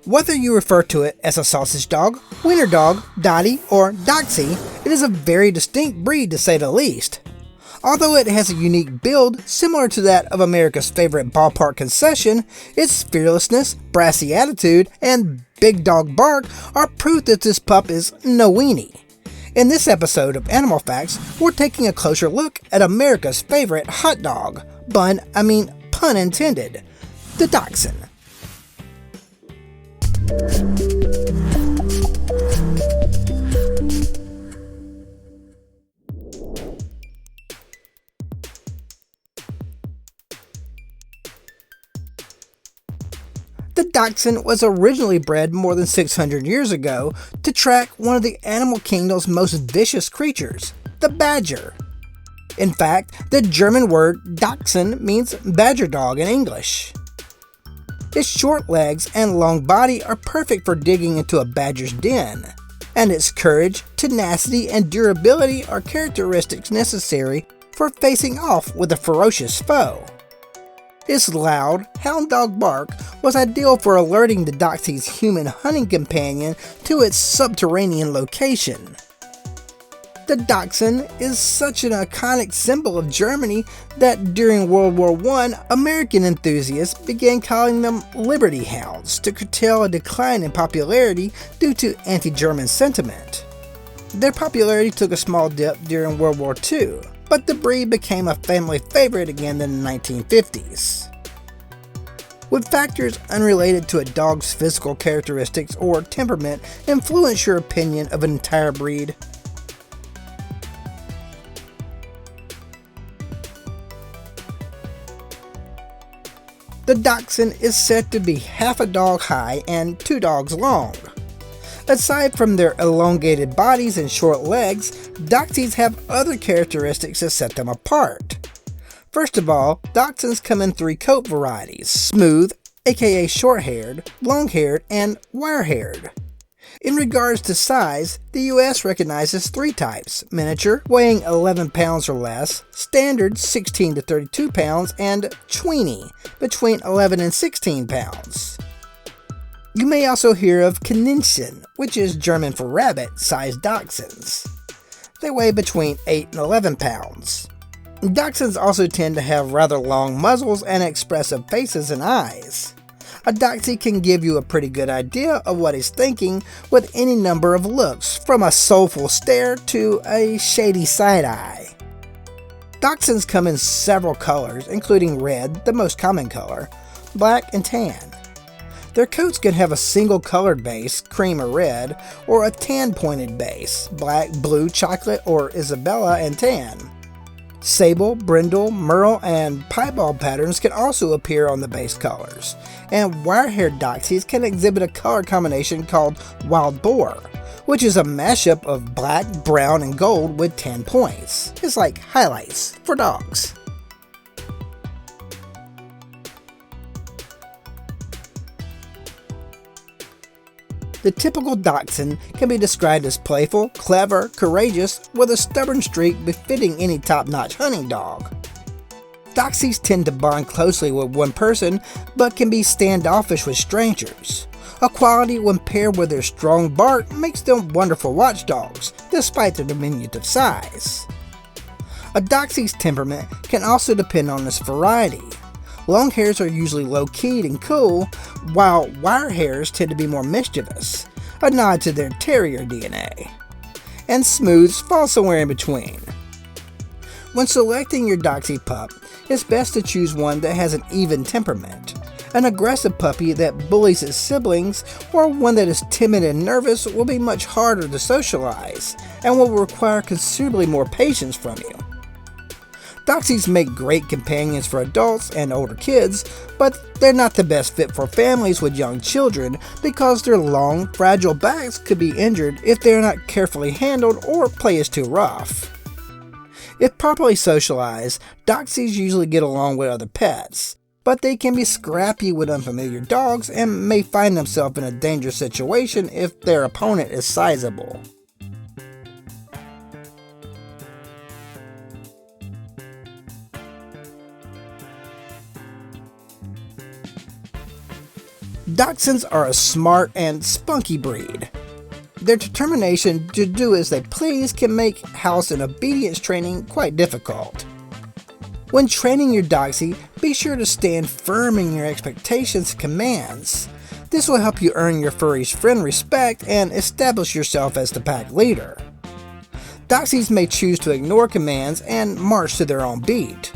Whether you refer to it as a sausage dog, wiener dog, dottie, or doxie, it is a very distinct breed to say the least. Although it has a unique build similar to that of America's favorite ballpark concession, its fearlessness, brassy attitude, and big dog bark are proof that this pup is no weenie. In this episode of Animal Facts, we're taking a closer look at America's favorite hot dog, pun intended, the Dachshund. The Dachshund was originally bred more than 600 years ago to track one of the animal kingdom's most vicious creatures, the badger. In fact, the German word Dachshund means badger dog in English. Its short legs and long body are perfect for digging into a badger's den, and its courage, tenacity, and durability are characteristics necessary for facing off with a ferocious foe. Its loud, hound dog bark was ideal for alerting the Dachshund's human hunting companion to its subterranean location. The Dachshund is such an iconic symbol of Germany that during World War I, American enthusiasts began calling them Liberty Hounds to curtail a decline in popularity due to anti-German sentiment. Their popularity took a small dip during World War II, but the breed became a family favorite again in the 1950s. Would factors unrelated to a dog's physical characteristics or temperament influence your opinion of an entire breed? The Dachshund is said to be half a dog high and 2 dogs long. Aside from their elongated bodies and short legs, Dachshunds have other characteristics that set them apart. First of all, Dachshunds come in 3 coat varieties: smooth, aka short-haired, long-haired, and wire-haired. In regards to size, the US recognizes 3 types: miniature, weighing 11 pounds or less, standard 16 to 32 pounds, and tweenie, between 11 and 16 pounds. You may also hear of Kaninchen, which is German for rabbit-sized Dachshunds. They weigh between 8 and 11 pounds. Dachshunds also tend to have rather long muzzles and expressive faces and eyes. A Dachshund can give you a pretty good idea of what he's thinking with any number of looks, from a soulful stare to a shady side eye. Dachshunds come in several colors, including red, the most common color, black, and tan. Their coats can have a single colored base, cream or red, or a tan pointed base, black, blue, chocolate, or Isabella and tan. Sable, brindle, merle, and piebald patterns can also appear on the base colors, and wire-haired Dachshunds can exhibit a color combination called wild boar, which is a mashup of black, brown, and gold with tan points. It's like highlights for dogs. The typical Dachshund can be described as playful, clever, courageous, with a stubborn streak befitting any top-notch hunting dog. Dachshunds tend to bond closely with one person, but can be standoffish with strangers. A quality when paired with their strong bark makes them wonderful watchdogs, despite their diminutive size. A Dachshund's temperament can also depend on its variety. Long hairs are usually low-keyed and cool, while wire hairs tend to be more mischievous, a nod to their terrier DNA. And smooths fall somewhere in between. When selecting your Dachshund pup, it's best to choose one that has an even temperament. An aggressive puppy that bullies its siblings, or one that is timid and nervous, will be much harder to socialize, and will require considerably more patience from you. Dachshunds make great companions for adults and older kids, but they're not the best fit for families with young children because their long, fragile backs could be injured if they are not carefully handled or play is too rough. If properly socialized, Dachshunds usually get along with other pets, but they can be scrappy with unfamiliar dogs and may find themselves in a dangerous situation if their opponent is sizable. Dachshunds are a smart and spunky breed. Their determination to do as they please can make house and obedience training quite difficult. When training your Dachshund, be sure to stand firm in your expectations and commands. This will help you earn your furry's friend respect and establish yourself as the pack leader. Dachshunds may choose to ignore commands and march to their own beat,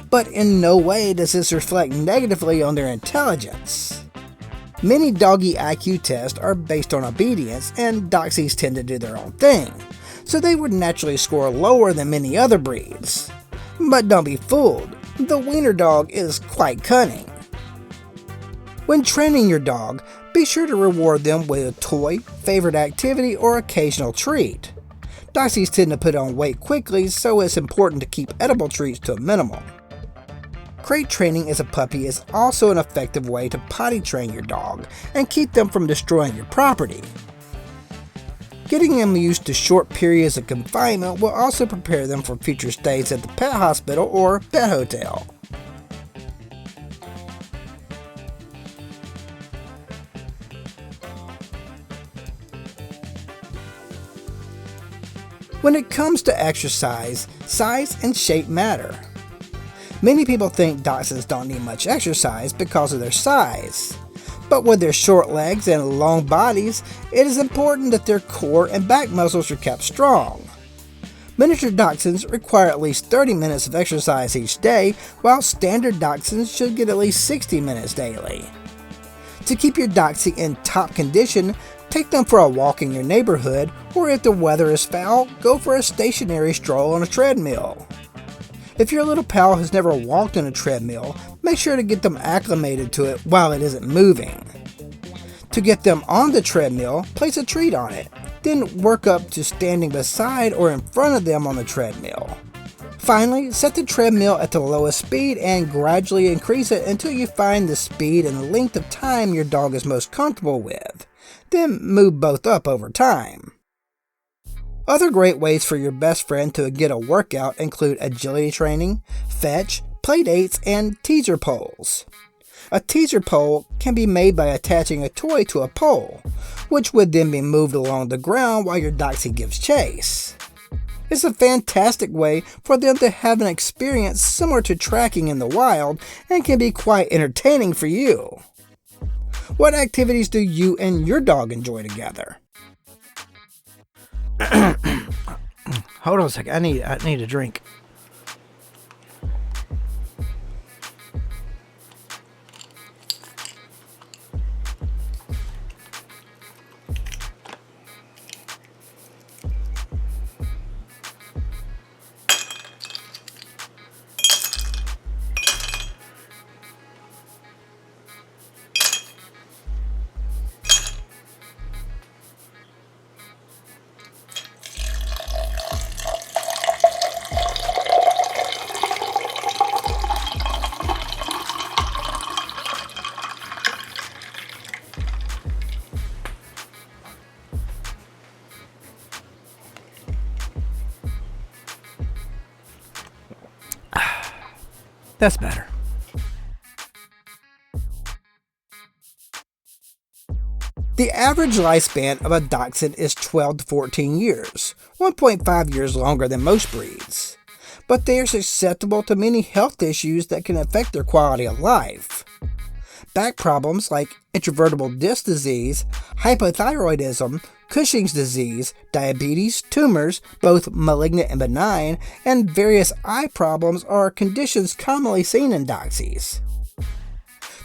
but in no way does this reflect negatively on their intelligence. Many doggy IQ tests are based on obedience, and Dachshunds tend to do their own thing, so they would naturally score lower than many other breeds. But don't be fooled, the wiener dog is quite cunning. When training your dog, be sure to reward them with a toy, favorite activity, or occasional treat. Dachshunds tend to put on weight quickly, so it's important to keep edible treats to a minimum. Crate training as a puppy is also an effective way to potty train your dog and keep them from destroying your property. Getting them used to short periods of confinement will also prepare them for future stays at the pet hospital or pet hotel. When it comes to exercise, size and shape matter. Many people think Dachshunds don't need much exercise because of their size. But with their short legs and long bodies, it is important that their core and back muscles are kept strong. Miniature Dachshunds require at least 30 minutes of exercise each day, while standard Dachshunds should get at least 60 minutes daily. To keep your Dachshund in top condition, take them for a walk in your neighborhood, or if the weather is foul, go for a stationary stroll on a treadmill. If your little pal has never walked on a treadmill, make sure to get them acclimated to it while it isn't moving. To get them on the treadmill, place a treat on it, then work up to standing beside or in front of them on the treadmill. Finally, set the treadmill at the lowest speed and gradually increase it until you find the speed and length of time your dog is most comfortable with. Then move both up over time. Other great ways for your best friend to get a workout include agility training, fetch, playdates, and teaser poles. A teaser pole can be made by attaching a toy to a pole, which would then be moved along the ground while your Dachshund gives chase. It's a fantastic way for them to have an experience similar to tracking in the wild and can be quite entertaining for you. What activities do you and your dog enjoy together? Hold on a second. I need a drink. That's better. The average lifespan of a Dachshund is 12 to 14 years, 1.5 years longer than most breeds. But they are susceptible to many health issues that can affect their quality of life. Back problems like intravertebral disc disease, hypothyroidism, Cushing's disease, diabetes, tumors, both malignant and benign, and various eye problems are conditions commonly seen in Dachshunds.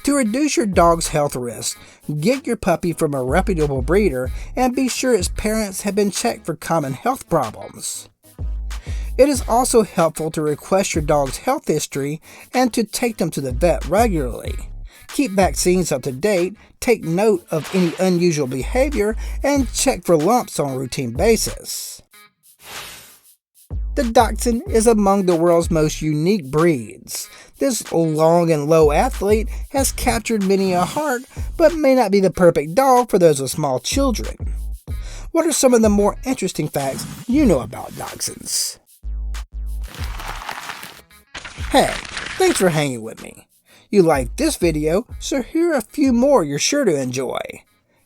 To reduce your dog's health risks, get your puppy from a reputable breeder and be sure its parents have been checked for common health problems. It is also helpful to request your dog's health history and to take them to the vet regularly. Keep vaccines up to date, take note of any unusual behavior, and check for lumps on a routine basis. The Dachshund is among the world's most unique breeds. This long and low athlete has captured many a heart, but may not be the perfect dog for those with small children. What are some of the more interesting facts you know about Dachshunds? Hey, thanks for hanging with me. You liked this video, so here are a few more you're sure to enjoy.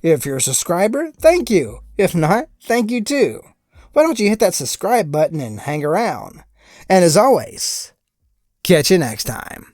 If you're a subscriber, thank you. If not, thank you too. Why don't you hit that subscribe button and hang around? And as always, catch you next time.